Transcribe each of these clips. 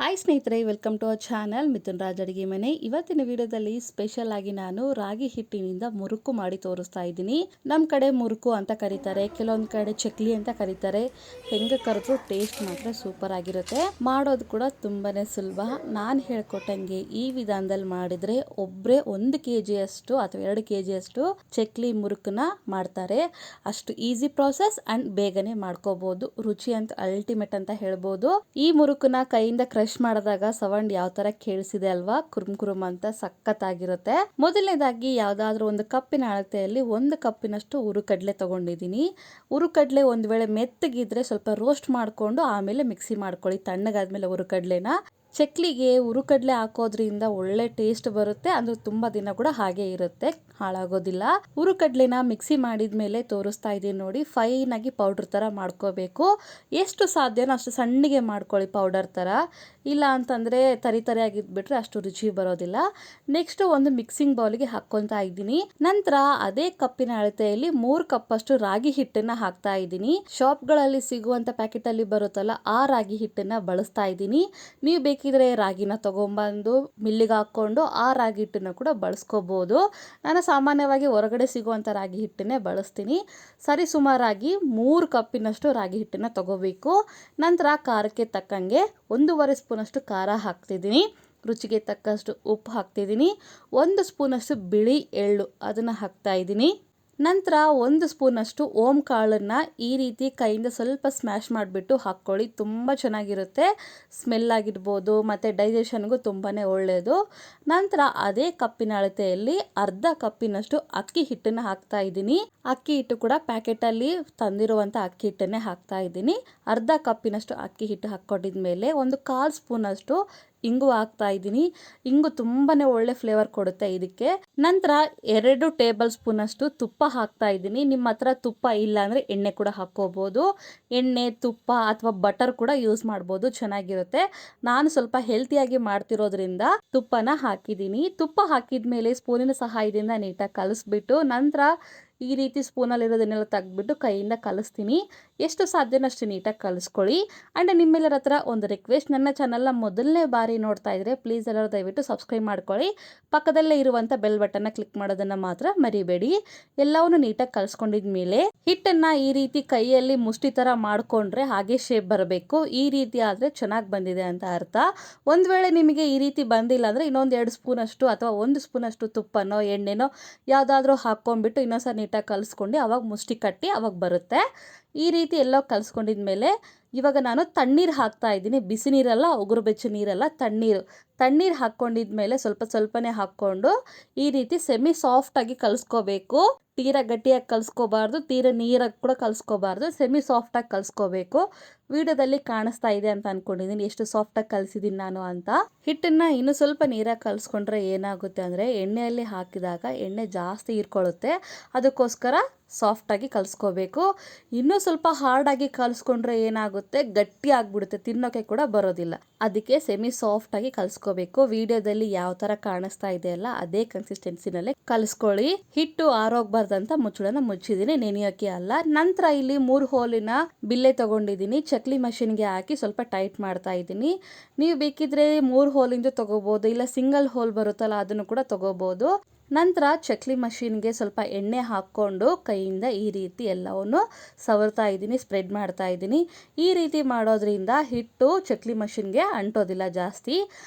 Hi ಸ್ನೇಹಿತರೆ, welcome to our channel Mithun Raj ಅಡುಗೆ ಮನೆ. ಇವತ್ತಿನ ವಿಡಿಯೋದಲ್ಲಿ ಸ್ಪೆಷಲ್ ಆಗಿ ನಾನು ರಾಗಿ ಹಿಟ್ಟಿನಿಂದ ಮುರುಕು ಮಾಡಿ ತೋರಿಸ್ತಾ ಇದ್ದೀನಿ. ನಮ್ಮ ಕಡೆ ಮುರುಕು ಅಂತ ಕರೀತಾರೆ, ಕೆಲವೊಂದು ಕಡೆ ಚಕ್ಲಿ ಅಂತ ಕರೀತಾರೆ. ಹೆಂಗೆ ಕರೆದ್ರೂ ಟೇಸ್ಟ್ ಮಾತ್ರ ಸೂಪರ್ ಆಗಿರುತ್ತೆ. ಮಾಡೋದು ಕೂಡ ತುಂಬಾನೇ ಸುಲಭ. ನಾನು ಹೇಳ್ಕೊಟ್ಟಂಗೆ ಈ ವಿಧಾನದಲ್ಲಿ ಮಾಡಿದ್ರೆ ಒಬ್ಬರೇ 1 kg ಅಷ್ಟು ಅಥವಾ 2 kg ಅಷ್ಟು ಚಕ್ಲಿ ಮುರುಕನ್ನ ಮಾಡ್ತಾರೆ. ಅಷ್ಟು ಈಸಿ ಪ್ರಾಸೆಸ್ ಅಂಡ್ ಬೇಗನೆ ಮಾಡ್ಕೋಬಹುದು. ರುಚಿ ಅಂತ ಅಲ್ಟಿಮೇಟ್ ಅಂತ ಹೇಳ್ಬೋದು. ಈ ಮುರುಕನ್ನ ಕೈಯಿಂದ ಕ್ರಶ್ ಮಾಡಿದಾಗ ಸೌಂಡ್ ಯಾವ ತರ ಕೇಳಿಸಿದೆ ಅಲ್ವಾ, ಕುರುಮ್ ಅಂತ ಸಖತ್ತಾಗಿರುತ್ತೆ. ಮೊದಲನೇದಾಗಿ ಯಾವ್ದಾದ್ರು ಒಂದು ಕಪ್ಪಿನ ಅಳತೆಯಲ್ಲಿ 1 ಕಪ್ಪಿನಷ್ಟು ಹುರುಕಡ್ಲೆ ತಗೊಂಡಿದ್ದೀನಿ. ಹುರುಕಡ್ಲೆ ಒಂದ್ ವೇಳೆ ಮೆತ್ತಗಿದ್ರೆ ಸ್ವಲ್ಪ ರೋಸ್ಟ್ ಮಾಡ್ಕೊಂಡು ಆಮೇಲೆ ಮಿಕ್ಸಿ ಮಾಡ್ಕೊಳ್ಳಿ. ತಣ್ಣಗಾದ್ಮೇಲೆ ಹುರುಕಡ್ಲೆನ ಚಕ್ಲಿಗೆ ಹುರುಕಡ್ಲೆ ಹಾಕೋದ್ರಿಂದ ಒಳ್ಳೆ ಟೇಸ್ಟ್ ಬರುತ್ತೆ. ಅಂದ್ರೆ ತುಂಬಾ ದಿನ ಕೂಡ ಹಾಗೆ ಇರುತ್ತೆ, ಹಾಳಾಗೋದಿಲ್ಲ. ಹುರುಕಡ್ಲೆನ ಮಿಕ್ಸಿ ಮಾಡಿದ್ಮೇಲೆ ತೋರಿಸ್ತಾ ಇದ್ದೀನಿ ನೋಡಿ, ಫೈನ್ ಆಗಿ ಪೌಡರ್ ತರ ಮಾಡ್ಕೋಬೇಕು. ಎಷ್ಟು ಸಾಧ್ಯನೋ ಅಷ್ಟು ಸಣ್ಣಗೆ ಮಾಡ್ಕೊಳ್ಳಿ ಪೌಡರ್ ತರ. ಇಲ್ಲ ಅಂತಂದ್ರೆ ತರಿ ಆಗಿದ್ಬಿಟ್ರೆ ಅಷ್ಟು ರುಚಿ ಬರೋದಿಲ್ಲ. ನೆಕ್ಸ್ಟ್ ಒಂದು ಮಿಕ್ಸಿಂಗ್ ಬೌಲ್ಗೆ ಹಾಕೊಂತಾ ಇದ್ದೀನಿ. ನಂತರ ಅದೇ ಕಪ್ಪಿನ ಅಳತೆಯಲ್ಲಿ 3 ಕಪ್ ಅಷ್ಟು ರಾಗಿ ಹಿಟ್ಟನ್ನ ಹಾಕ್ತಾ ಇದ್ದೀನಿ. ಶಾಪ್ಗಳಲ್ಲಿ ಸಿಗುವಂತ ಪ್ಯಾಕೆಟ್ ಅಲ್ಲಿ ಬರುತ್ತಲ್ಲ, ಆ ರಾಗಿ ಹಿಟ್ಟನ್ನ ಬಳಸ್ತಾ ಇದ್ದೀನಿ. ನೀವು ಬೇಕಿದ್ರೆ ರಾಗಿನ ತಗೊಂಡ್ಬಂದು ಮಿಲ್ಲಿಗೆ ಹಾಕೊಂಡು ಆ ರಾಗಿ ಹಿಟ್ಟನ್ನು ಕೂಡ ಬಳಸ್ಕೋಬಹುದು. ನಾನು ಸಾಮಾನ್ಯವಾಗಿ ಹೊರಗಡೆ ಸಿಗುವಂತ ರಾಗಿ ಹಿಟ್ಟನ್ನೇ ಬಳಸ್ತೀನಿ. ಸರಿ ಸುಮಾರಾಗಿ 3 ಕಪ್ಪಿನಷ್ಟು ರಾಗಿ ಹಿಟ್ಟನ್ನ ತಗೋಬೇಕು. ನಂತರ ಖಾರಕ್ಕೆ ತಕ್ಕಂಗೆ 1.5 ಸ್ಪೂನ್ ಅಷ್ಟು ಖಾರ ಹಾಕ್ತಿದ್ದೀನಿ. ರುಚಿಗೆ ತಕ್ಕಷ್ಟು ಉಪ್ಪು ಹಾಕ್ತಿದ್ದೀನಿ. 1 ಸ್ಪೂನ್ ಅಷ್ಟು ಬಿಳಿ ಎಳ್ಳು ಅದನ್ನ ಹಾಕ್ತಾ ಇದ್ದೀನಿ. ನಂತರ 1 ಸ್ಪೂನ್ ಅಷ್ಟು ಓಂ ಕಾಳನ್ನ ಈ ರೀತಿ ಕೈಯಿಂದ ಸ್ವಲ್ಪ ಸ್ಮ್ಯಾಶ್ ಮಾಡಿಬಿಟ್ಟು ಹಾಕ್ಕೊಳ್ಳಿ. ತುಂಬ ಚೆನ್ನಾಗಿರುತ್ತೆ. ಸ್ಮೆಲ್ ಆಗಿರ್ಬೋದು ಮತ್ತು ಡೈಜೆಷನ್ಗೂ ತುಂಬಾ ಒಳ್ಳೆಯದು. ನಂತರ ಅದೇ ಕಪ್ಪಿನ ಅಳತೆಯಲ್ಲಿ ಅರ್ಧ ಕಪ್ಪಿನಷ್ಟು ಅಕ್ಕಿ ಹಿಟ್ಟನ್ನು ಹಾಕ್ತಾ ಇದ್ದೀನಿ. ಅಕ್ಕಿ ಹಿಟ್ಟು ಕೂಡ ಪ್ಯಾಕೆಟಲ್ಲಿ ತಂದಿರುವಂಥ ಅಕ್ಕಿ ಹಿಟ್ಟನ್ನೇ ಹಾಕ್ತಾ ಇದ್ದೀನಿ. ಅರ್ಧ ಕಪ್ಪಿನಷ್ಟು ಅಕ್ಕಿ ಹಿಟ್ಟು ಹಾಕ್ಕೊಂಡಿದ್ಮೇಲೆ 1/4 ಸ್ಪೂನ್ ಅಷ್ಟು ಇಂಗು ಹಾಕ್ತಾ ಇದ್ದೀನಿ. ಇಂಗು ತುಂಬಾನೇ ಒಳ್ಳೆ ಫ್ಲೇವರ್ ಕೊಡುತ್ತೆ ಇದಕ್ಕೆ. ನಂತರ 2 ಟೇಬಲ್ ಸ್ಪೂನ್ ಅಷ್ಟು ತುಪ್ಪ ಹಾಕ್ತಾ ಇದ್ದೀನಿ. ನಿಮ್ಮ ಹತ್ರ ತುಪ್ಪ ಇಲ್ಲ ಅಂದ್ರೆ ಎಣ್ಣೆ ಕೂಡ ಹಾಕೋಬಹುದು. ಎಣ್ಣೆ, ತುಪ್ಪ ಅಥವಾ ಬಟರ್ ಕೂಡ ಯೂಸ್ ಮಾಡ್ಬೋದು, ಚೆನ್ನಾಗಿರುತ್ತೆ. ನಾನು ಸ್ವಲ್ಪ ಹೆಲ್ತಿಯಾಗಿ ಮಾಡ್ತಿರೋದ್ರಿಂದ ತುಪ್ಪನ ಹಾಕಿದ್ದೀನಿ. ತುಪ್ಪ ಹಾಕಿದ್ಮೇಲೆ ಸ್ಪೂನಿನ ಸಹಾಯದಿಂದ ನೀಟಾಗಿ ಕಲಿಸ್ಬಿಟ್ಟು ನಂತರ ಈ ರೀತಿ ಸ್ಪೂನಲ್ಲಿ ಇರೋದನ್ನೆಲ್ಲ ತೆಗೆದ್ಬಿಟ್ಟು ಕೈಯಿಂದ ಕಲಿಸ್ತೀನಿ. ಎಷ್ಟು ಸಾಧ್ಯನೋ ಅಷ್ಟು ನೀಟಾಗಿ ಕಲಿಸ್ಕೊಳ್ಳಿ. ಆ್ಯಂಡ್ ನಿಮ್ಮೆಲ್ಲರ ಹತ್ರ ಒಂದು ರಿಕ್ವೆಸ್ಟ್, ನನ್ನ ಚಾನಲ್ನ ಮೊದಲನೇ ಬಾರಿ ನೋಡ್ತಾ ಇದ್ರೆ ಪ್ಲೀಸ್ ಎಲ್ಲರೂ ದಯವಿಟ್ಟು ಸಬ್ಸ್ಕ್ರೈಬ್ ಮಾಡ್ಕೊಳ್ಳಿ. ಪಕ್ಕದಲ್ಲೇ ಇರುವಂಥ ಬೆಲ್ ಬಟನ್ನ ಕ್ಲಿಕ್ ಮಾಡೋದನ್ನು ಮಾತ್ರ ಮರಿಬೇಡಿ. ಎಲ್ಲವನ್ನು ನೀಟಾಗಿ ಕಲಿಸ್ಕೊಂಡಿದ್ಮೇಲೆ ಹಿಟ್ಟನ್ನು ಈ ರೀತಿ ಕೈಯಲ್ಲಿ ಮುಷ್ಟಿ ಥರ ಮಾಡಿಕೊಂಡ್ರೆ ಹಾಗೆ ಶೇಪ್ ಬರಬೇಕು. ಈ ರೀತಿ ಆದರೆ ಚೆನ್ನಾಗಿ ಬಂದಿದೆ ಅಂತ ಅರ್ಥ. ಒಂದು ವೇಳೆ ನಿಮಗೆ ಈ ರೀತಿ ಬಂದಿಲ್ಲ ಅಂದರೆ ಇನ್ನೊಂದು 2 ಸ್ಪೂನ್ ಅಷ್ಟು ಅಥವಾ 1 ಸ್ಪೂನ್ ಅಷ್ಟು ತುಪ್ಪನೋ ಎಣ್ಣೆನೋ ಯಾವುದಾದ್ರೂ ಹಾಕ್ಕೊಂಡ್ಬಿಟ್ಟು ಇನ್ನೊಂದ್ಸಲ ನೀಟಾಗಿ ಕಲಿಸ್ಕೊಂಡು ಅವಾಗ ಮುಷ್ಟಿ ಕಟ್ಟಿ ಅವಾಗ ಬರುತ್ತೆ. ಈ ರೀತಿ ಎಲ್ಲ ಕಲಿಸ್ಕೊಂಡಿದ್ಮೇಲೆ ಇವಾಗ ನಾನು ತಣ್ಣೀರು ಹಾಕ್ತಾ ಇದ್ದೀನಿ. ಬಿಸಿ ನೀರಲ್ಲ, ಉಗುರು ಬೆಚ್ಚ ನೀರಲ್ಲ, ತಣ್ಣೀರು ಹಾಕ್ಕೊಂಡಿದ್ಮೇಲೆ ಸ್ವಲ್ಪನೇ ಹಾಕ್ಕೊಂಡು ಈ ರೀತಿ ಸೆಮಿ ಸಾಫ್ಟಾಗಿ ಕಲಿಸ್ಕೋಬೇಕು. ತೀರಾ ಗಟ್ಟಿಯಾಗಿ ಕಲಿಸ್ಕೋಬಾರ್ದು, ತೀರಾ ನೀರಾಗಿ ಕೂಡ ಕಲಿಸ್ಕೋಬಾರ್ದು, ಸೆಮಿ ಸಾಫ್ಟಾಗಿ ಕಲಿಸ್ಕೋಬೇಕು. ವಿಡಿಯೋದಲ್ಲಿ ಕಾಣಿಸ್ತಾ ಇದೆ ಅಂತ ಅನ್ಕೊಂಡಿದ್ದೀನಿ ಎಷ್ಟು ಸಾಫ್ಟಾಗಿ ಕಲಿಸಿದ್ದೀನಿ ನಾನು ಅಂತ. ಹಿಟ್ಟನ್ನ ಇನ್ನು ಸ್ವಲ್ಪ ನೀರಾಗಿ ಕಲಿಸ್ಕೊಂಡ್ರೆ ಏನಾಗುತ್ತೆ ಅಂದರೆ ಎಣ್ಣೆಯಲ್ಲಿ ಹಾಕಿದಾಗ ಎಣ್ಣೆ ಜಾಸ್ತಿ ಹೀರ್ಕೊಳ್ಳುತ್ತೆ. ಅದಕ್ಕೋಸ್ಕರ ಸಾಫ್ಟಾಗಿ ಕಲಿಸ್ಕೋಬೇಕು. ಇನ್ನೂ ಸ್ವಲ್ಪ ಹಾರ್ಡಾಗಿ ಕಲಿಸ್ಕೊಂಡ್ರೆ ಏನಾಗುತ್ತೆ, ಗಟ್ಟಿ ಆಗಿಬಿಡುತ್ತೆ, ತಿನ್ನೋಕೆ ಕೂಡ ಬರೋದಿಲ್ಲ. ಅದಕ್ಕೆ ಸೆಮಿ ಸಾಫ್ಟಾಗಿ ಕಲಿಸ್ಕೋಬೇಕು. ವಿಡಿಯೋದಲ್ಲಿ ಯಾವ ಥರ ಕಾಣಿಸ್ತಾ ಇದೆಯಲ್ಲ ಅದೇ ಕನ್ಸಿಸ್ಟೆನ್ಸಿನಲ್ಲೇ ಕಲಿಸ್ಕೊಳ್ಳಿ. ಹಿಟ್ಟು ಆರೋಗ್ಬಾರ್ದಂತ ಮುಚ್ಚಳನ ಮುಚ್ಚಿದ್ದೀನಿ, ನೆನೆಯೋಕೆ ಅಲ್ಲ. ನಂತರ ಇಲ್ಲಿ 3 ಹೋಲಿನ ಬಿಲ್ಲೆ ತಗೊಂಡಿದ್ದೀನಿ. ಚಕ್ಲಿ ಮಷಿನ್ಗೆ ಹಾಕಿ ಸ್ವಲ್ಪ ಟೈಟ್ ಮಾಡ್ತಾ ಇದ್ದೀನಿ. ನೀವು ಬೇಕಿದ್ರೆ 3 ಹೋಲಿಂದು ತಗೋಬಹುದು, ಇಲ್ಲ ಸಿಂಗಲ್ ಹೋಲ್ ಬರುತ್ತಲ್ಲ ಅದನ್ನು ಕೂಡ ತಗೋಬಹುದು. ನಂತರ ಚಕ್ಲಿ ಮಷಿನ್ಗೆ ಸ್ವಲ್ಪ ಎಣ್ಣೆ ಹಾಕ್ಕೊಂಡು ಕೈಯಿಂದ ಈ ರೀತಿ ಎಲ್ಲವನ್ನು ಸವರ್ತಾ ಇದ್ದೀನಿ, ಸ್ಪ್ರೆಡ್ ಮಾಡ್ತಾ ಇದ್ದೀನಿ. ಈ ರೀತಿ ಮಾಡೋದ್ರಿಂದ ಹಿಟ್ಟು ಚಕ್ಲಿ ಮಷಿನ್ಗೆ ಅಂಟೋದಿಲ್ಲ ಜಾಸ್ತಿ.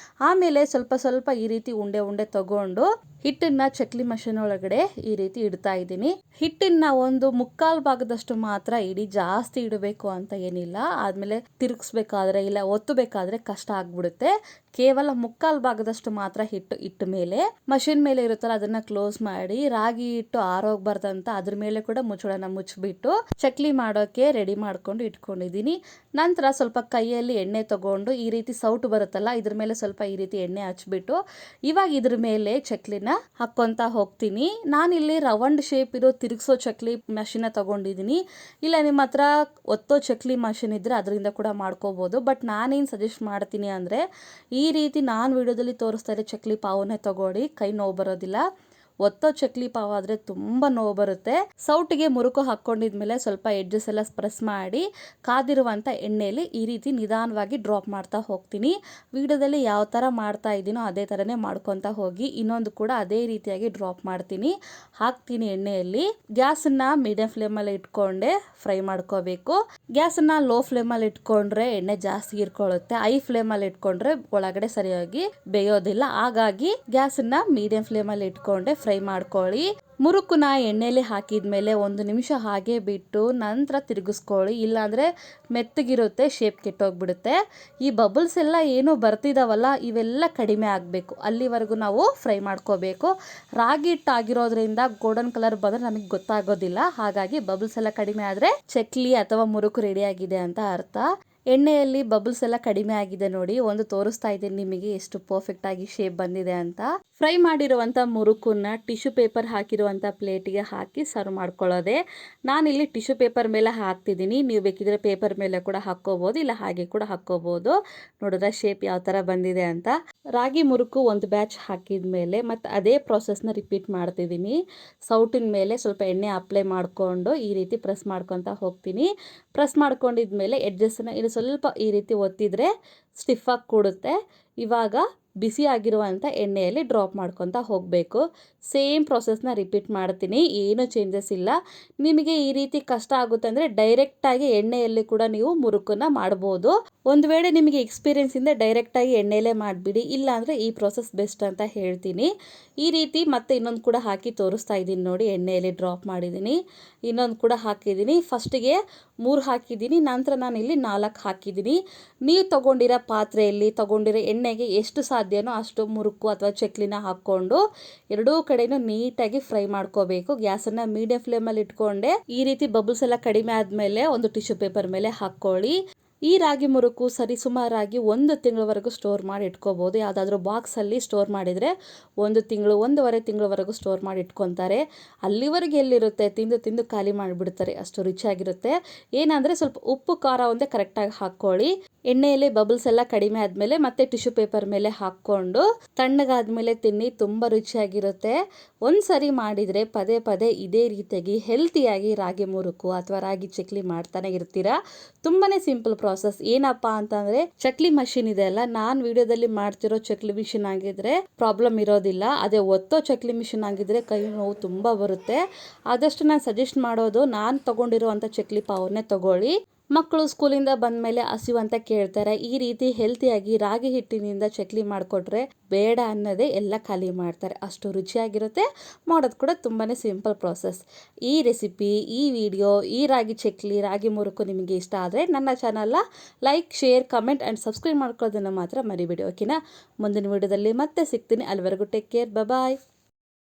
ಆಮೇಲೆ ಸ್ವಲ್ಪ ಈ ರೀತಿ ಉಂಡೆ ತಗೊಂಡು ಹಿಟ್ಟನ್ನ ಚಕ್ಲಿ ಮಷಿನ್ ಒಳಗಡೆ ಈ ರೀತಿ ಇಡ್ತಾ ಇದ್ದೀನಿ. ಹಿಟ್ಟನ್ನ ಒಂದು 1/4 ಭಾಗದಷ್ಟು ಮಾತ್ರ ಇಡಿ, ಜಾಸ್ತಿ ಇಡಬೇಕು ಅಂತ ಏನಿಲ್ಲ. ಆದ್ಮೇಲೆ ತಿರುಗಿಸ್ಬೇಕಾದ್ರೆ ಇಲ್ಲ ಒತ್ತಬೇಕಾದ್ರೆ ಕಷ್ಟ ಆಗ್ಬಿಡುತ್ತೆ. ಕೇವಲ 1/4 ಭಾಗದಷ್ಟು ಮಾತ್ರ ಹಿಟ್ಟು ಇಟ್ಟ ಮೇಲೆ ಮಷಿನ್ ಮೇಲೆ ಇರುತ್ತಲ್ಲ ಅದನ್ನ ಕ್ಲೋಸ್ ಮಾಡಿ, ರಾಗಿ ಹಿಟ್ಟು ಆರೋಗ್ಬಾರ್ದಂತ ಅದ್ರ ಮೇಲೆ ಕೂಡ ಮುಚ್ಚಳನ ಮುಚ್ಚಿಬಿಟ್ಟು ಚಕ್ಲಿ ಮಾಡೋಕೆ ರೆಡಿ ಮಾಡ್ಕೊಂಡು ಇಟ್ಕೊಂಡಿದ್ದೀನಿ. ನಂತರ ಸ್ವಲ್ಪ ಕೈಯಲ್ಲಿ ಎಣ್ಣೆ ತಗೊಂಡು ಈ ರೀತಿ ಸೌಟು ಬರುತ್ತಲ್ಲ ಇದ್ರ ಮೇಲೆ ಸ್ವಲ್ಪ ಈ ರೀತಿ ಎಣ್ಣೆ ಹಚ್ಬಿಟ್ಟು ಇವಾಗ ಇದ್ರ ಮೇಲೆ ಚಕ್ಲಿನ ಹಾಕ್ಕೊಂತ ಹೋಗ್ತೀನಿ. ನಾನಿಲ್ಲಿ ರೌಂಡ್ ಶೇಪ್ ಇರೋ ತಿರುಗಿಸೋ ಚಕ್ಲಿ ಮಷಿನ ತಗೊಂಡಿದ್ದೀನಿ. ಇಲ್ಲ ನಿಮ್ಮ ಹತ್ರ ಒತ್ತೋ ಚಕ್ಲಿ ಮಷಿನ್ ಇದ್ರೆ ಅದರಿಂದ ಕೂಡ ಮಾಡ್ಕೋಬಹುದು. ಬಟ್ ನಾನೇನು ಸಜೆಸ್ಟ್ ಮಾಡ್ತೀನಿ ಅಂದರೆ ಈ ರೀತಿ ನಾನು ವಿಡಿಯೋದಲ್ಲಿ ತೋರಿಸ್ತಾ ಇರೋ ಚಕ್ಲಿ ಪಾವನ್ನೇ ತಗೊಳ್ಳಿ, ಕೈ ನೋವು ಬರೋದಿಲ್ಲ. ಒತ್ತೋ ಚಕ್ಲಿ ಪಾವ್ ಆದರೆ ತುಂಬ ನೋವು ಬರುತ್ತೆ. ಸೌಟಿಗೆ ಮುರುಕು ಹಾಕ್ಕೊಂಡಿದ್ಮೇಲೆ ಸ್ವಲ್ಪ ಎಡ್ಜಸ್ ಎಲ್ಲ ಪ್ರೆಸ್ ಮಾಡಿ ಕಾದಿರುವಂಥ ಎಣ್ಣೆಯಲ್ಲಿ ಈ ರೀತಿ ನಿಧಾನವಾಗಿ ಡ್ರಾಪ್ ಮಾಡ್ತಾ ಹೋಗ್ತೀನಿ. ವಿಡಿಯೋದಲ್ಲಿ ಯಾವ ಥರ ಮಾಡ್ತಾ ಇದ್ದೀನೋ ಅದೇ ಥರನೇ ಮಾಡ್ಕೊತಾ ಹೋಗಿ. ಇನ್ನೊಂದು ಕೂಡ ಅದೇ ರೀತಿಯಾಗಿ ಡ್ರಾಪ್ ಮಾಡ್ತೀನಿ, ಹಾಕ್ತೀನಿ ಎಣ್ಣೆಯಲ್ಲಿ. ಗ್ಯಾಸನ್ನು ಮೀಡಿಯಂ ಫ್ಲೇಮಲ್ಲಿ ಇಟ್ಕೊಂಡೆ ಫ್ರೈ ಮಾಡ್ಕೋಬೇಕು. ಗ್ಯಾಸನ್ನು ಲೋ ಫ್ಲೇಮಲ್ಲಿ ಇಟ್ಕೊಂಡ್ರೆ ಎಣ್ಣೆ ಜಾಸ್ತಿ ಹೀರ್ಕೊಳ್ಳುತ್ತೆ. ಹೈ ಫ್ಲೇಮಲ್ಲಿ ಇಟ್ಕೊಂಡ್ರೆ ಒಳಗಡೆ ಸರಿಯಾಗಿ ಬೇಯೋದಿಲ್ಲ. ಹಾಗಾಗಿ ಗ್ಯಾಸನ್ನು ಮೀಡಿಯಂ ಫ್ಲೇಮಲ್ಲಿ ಇಟ್ಕೊಂಡೆ ಫ್ರೈ ಮಾಡ್ಕೊಳ್ಳಿ. ಮುರುಕುನ ಎಣ್ಣೆಯಲ್ಲಿ ಹಾಕಿದ್ಮೇಲೆ 1 ನಿಮಿಷ ಹಾಗೆ ಬಿಟ್ಟು ನಂತರ ತಿರುಗಿಸ್ಕೊಳ್ಳಿ, ಇಲ್ಲಾಂದರೆ ಮೆತ್ತಗಿರುತ್ತೆ, ಶೇಪ್ ಕೆಟ್ಟೋಗ್ಬಿಡುತ್ತೆ. ಈ ಬಬಲ್ಸ್ ಎಲ್ಲ ಏನು ಬರ್ತಿದಾವಲ್ಲ ಇವೆಲ್ಲ ಕಡಿಮೆ ಆಗಬೇಕು, ಅಲ್ಲಿವರೆಗೂ ನಾವು ಫ್ರೈ ಮಾಡ್ಕೋಬೇಕು. ರಾಗಿ ಹಿಟ್ಟಾಗಿರೋದ್ರಿಂದ ಗೋಲ್ಡನ್ ಕಲರ್ ಬಂದರೆ ನಮಗೆ ಗೊತ್ತಾಗೋದಿಲ್ಲ. ಹಾಗಾಗಿ ಬಬಲ್ಸ್ ಎಲ್ಲ ಕಡಿಮೆ ಆದರೆ ಚಕ್ಲಿ ಅಥವಾ ಮುರುಕು ರೆಡಿಯಾಗಿದೆ ಅಂತ ಅರ್ಥ. ಎಣ್ಣೆಯಲ್ಲಿ ಬಬಲ್ಸ್ ಎಲ್ಲ ಕಡಿಮೆ ಆಗಿದೆ ನೋಡಿ. ಒಂದು ತೋರಿಸ್ತಾ ಇದ್ದೀನಿ ನಿಮಗೆ ಎಷ್ಟು ಪರ್ಫೆಕ್ಟ್ ಆಗಿ ಶೇಪ್ ಬಂದಿದೆ ಅಂತ. ಫ್ರೈ ಮಾಡಿರುವಂಥ ಮುರುಕನ್ನ ಟಿಶ್ಯೂ ಪೇಪರ್ ಹಾಕಿರುವಂಥ ಪ್ಲೇಟಿಗೆ ಹಾಕಿ ಸರ್ವ್ ಮಾಡ್ಕೊಳ್ಳೋದೆ. ನಾನಿಲ್ಲಿ ಟಿಶ್ಯೂ ಪೇಪರ್ ಮೇಲೆ ಹಾಕ್ತಿದ್ದೀನಿ, ನೀವು ಬೇಕಿದ್ರೆ ಪೇಪರ್ ಮೇಲೆ ಕೂಡ ಹಾಕ್ಕೋಬೋದು, ಇಲ್ಲ ಹಾಗೆ ಕೂಡ ಹಾಕ್ಕೋಬೋದು. ನೋಡಿದ್ರೆ ಶೇಪ್ ಯಾವ ಥರ ಬಂದಿದೆ ಅಂತ. ರಾಗಿ ಮುರುಕು ಒಂದು ಬ್ಯಾಚ್ ಹಾಕಿದ ಮೇಲೆ ಮತ್ತು ಅದೇ ಪ್ರಾಸೆಸ್ನ ರಿಪೀಟ್ ಮಾಡ್ತಿದ್ದೀನಿ. ಸೌಟಿನ ಮೇಲೆ ಸ್ವಲ್ಪ ಎಣ್ಣೆ ಅಪ್ಲೈ ಮಾಡಿಕೊಂಡು ಈ ರೀತಿ ಪ್ರೆಸ್ ಮಾಡ್ಕೊತಾ ಹೋಗ್ತೀನಿ. ಪ್ರೆಸ್ ಮಾಡ್ಕೊಂಡಿದ್ಮೇಲೆ ಎಡ್ಜಸ್ಸನ್ನು ಇನ್ನು ಸ್ವಲ್ಪ ಈ ರೀತಿ ಒತ್ತಿದ್ರೆ ಸ್ಟಿಫಾಗಿ ಕೂಡುತ್ತೆ. ಇವಾಗ ಬಿಸಿ ಆಗಿರುವಂಥ ಎಣ್ಣೆಯಲ್ಲಿ ಡ್ರಾಪ್ ಮಾಡ್ಕೊತಾ ಹೋಗಬೇಕು. ಸೇಮ್ ಪ್ರಾಸೆಸ್ನ ರಿಪೀಟ್ ಮಾಡ್ತೀನಿ, ಏನು ಚೇಂಜಸ್ ಇಲ್ಲ. ನಿಮಗೆ ಈ ರೀತಿ ಕಷ್ಟ ಆಗುತ್ತೆ ಅಂದರೆ ಡೈರೆಕ್ಟಾಗಿ ಎಣ್ಣೆಯಲ್ಲಿ ಕೂಡ ನೀವು ಮುರುಕನ್ನು ಮಾಡ್ಬೋದು. ಒಂದು ವೇಳೆ ನಿಮಗೆ ಎಕ್ಸ್ಪೀರಿಯೆನ್ಸಿಂದ ಡೈರೆಕ್ಟಾಗಿ ಎಣ್ಣೆಯಲ್ಲೇ ಮಾಡಿಬಿಡಿ, ಇಲ್ಲಾಂದರೆ ಈ ಪ್ರಾಸೆಸ್ ಬೆಸ್ಟ್ ಅಂತ ಹೇಳ್ತೀನಿ. ಈ ರೀತಿ ಮತ್ತೆ ಇನ್ನೊಂದು ಕೂಡ ಹಾಕಿ ತೋರಿಸ್ತಾ ಇದ್ದೀನಿ ನೋಡಿ. ಎಣ್ಣೆಯಲ್ಲಿ ಡ್ರಾಪ್ ಮಾಡಿದ್ದೀನಿ, ಇನ್ನೊಂದು ಕೂಡ ಹಾಕಿದ್ದೀನಿ. ಫಸ್ಟಿಗೆ 3 ಹಾಕಿದ್ದೀನಿ, ನಂತರ ನಾನು ಇಲ್ಲಿ 4 ಹಾಕಿದ್ದೀನಿ. ನೀವು ತೊಗೊಂಡಿರೋ ಪಾತ್ರೆಯಲ್ಲಿ ತೊಗೊಂಡಿರೋ ಎಣ್ಣೆಗೆ ಎಷ್ಟು ಸಾಧ್ಯನೋ ಅಷ್ಟು ಮುರುಕು ಅಥವಾ ಚಕ್ಲಿನ ಹಾಕ್ಕೊಂಡು ಎರಡೂ ಕಡೆನೂ ನೀಟಾಗಿ ಫ್ರೈ ಮಾಡ್ಕೋಬೇಕು. ಗ್ಯಾಸನ್ನು ಮೀಡಿಯಂ ಫ್ಲೇಮಲ್ಲಿ ಇಟ್ಕೊಂಡೆ ಈ ರೀತಿ ಬಬಲ್ಸ್ ಎಲ್ಲ ಕಡಿಮೆ ಆದಮೇಲೆ ಒಂದು ಟಿಶ್ಯೂ ಪೇಪರ್ ಮೇಲೆ ಹಾಕ್ಕೊಳ್ಳಿ. ಈ ರಾಗಿ ಮುರುಕು ಸರಿಸುಮಾರಾಗಿ 1 ತಿಂಗಳವರೆಗೂ ಸ್ಟೋರ್ ಮಾಡಿ ಇಟ್ಕೋಬೋದು. ಯಾವುದಾದ್ರೂ ಬಾಕ್ಸಲ್ಲಿ ಸ್ಟೋರ್ ಮಾಡಿದರೆ 1 ತಿಂಗಳು 1.5 ತಿಂಗಳವರೆಗೂ ಸ್ಟೋರ್ ಮಾಡಿ ಇಟ್ಕೊತಾರೆ. ಅಲ್ಲಿವರೆಗೆ ಎಲ್ಲಿರುತ್ತೆ, ತಿಂದು ತಿಂದು ಖಾಲಿ ಮಾಡಿಬಿಡ್ತಾರೆ, ಅಷ್ಟು ರುಚಿಯಾಗಿರುತ್ತೆ. ಏನಂದರೆ ಸ್ವಲ್ಪ ಉಪ್ಪು ಖಾರ ಒಂದೇ ಕರೆಕ್ಟಾಗಿ ಹಾಕ್ಕೊಳ್ಳಿ. ಎಣ್ಣೆಯಲ್ಲಿ ಬಬಲ್ಸ್ ಎಲ್ಲ ಕಡಿಮೆ ಆದಮೇಲೆ ಮತ್ತೆ ಟಿಶ್ಯೂ ಪೇಪರ್ ಮೇಲೆ ಹಾಕ್ಕೊಂಡು ತಣ್ಣಗಾದ್ಮೇಲೆ ತಿನ್ನಿ, ತುಂಬ ರುಚಿಯಾಗಿರುತ್ತೆ. ಒಂದು ಸರಿ ಮಾಡಿದರೆ ಪದೇ ಪದೇ ಇದೇ ರೀತಿಯಾಗಿ ಹೆಲ್ತಿಯಾಗಿ ರಾಗಿ ಮುರುಕು ಅಥವಾ ರಾಗಿ ಚಕ್ಲಿ ಮಾಡ್ತಾನೆ ಇರ್ತೀರಾ. ತುಂಬಾ ಸಿಂಪಲ್ ಪ್ರಾಸೆಸ್. ಏನಪ್ಪ ಅಂತಂದರೆ ಚಕ್ಲಿ ಮಷಿನ್ ಇದೆ ಅಲ್ಲ, ನಾನು ವಿಡಿಯೋದಲ್ಲಿ ಮಾಡ್ತಿರೋ ಚಕ್ಲಿ ಮಿಷಿನ್ ಆಗಿದ್ರೆ ಪ್ರಾಬ್ಲಮ್ ಇರೋದಿಲ್ಲ. ಅದೇ ಒತ್ತೋ ಚಕ್ಲಿ ಮಿಷಿನ್ ಆಗಿದ್ರೆ ಕೈ ನೋವು ತುಂಬ ಬರುತ್ತೆ. ಆದಷ್ಟು ನಾನು ಸಜೆಸ್ಟ್ ಮಾಡೋದು ನಾನು ತೊಗೊಂಡಿರುವಂಥ ಚಕ್ಲಿ ಪಾವನ್ನೇ ತೊಗೊಳ್ಳಿ. ಮಕ್ಕಳು ಸ್ಕೂಲಿಂದ ಬಂದ ಮೇಲೆ ಹಸಿವಂತ ಕೇಳ್ತಾರೆ. ಈ ರೀತಿ ಹೆಲ್ತಿಯಾಗಿ ರಾಗಿ ಹಿಟ್ಟಿನಿಂದ ಚಕ್ಲಿ ಮಾಡಿಕೊಟ್ರೆ ಬೇಡ ಅನ್ನೋದೇ ಎಲ್ಲ ಖಾಲಿ ಮಾಡ್ತಾರೆ, ಅಷ್ಟು ರುಚಿಯಾಗಿರುತ್ತೆ. ಮಾಡೋದು ಕೂಡ ತುಂಬಾ ಸಿಂಪಲ್ ಪ್ರಾಸೆಸ್. ಈ ರೆಸಿಪಿ, ಈ ವಿಡಿಯೋ, ಈ ರಾಗಿ ಚಕ್ಲಿ, ರಾಗಿ ಮುರುಕು ನಿಮಗೆ ಇಷ್ಟ ಆದರೆ ನನ್ನ ಚಾನಲ್ನ like, share, comment and subscribe ಮಾಡ್ಕೊಳ್ಳೋದನ್ನು ಮಾತ್ರ ಮರಿಬೇಡಿ. ಓಕೆನಾ? ಮುಂದಿನ ವಿಡಿಯೋದಲ್ಲಿ ಮತ್ತೆ ಸಿಗ್ತೀನಿ. ಅಲ್ಲಿವರೆಗೂ ಟೇಕ್ ಕೇರ್, ಬಾಯ್.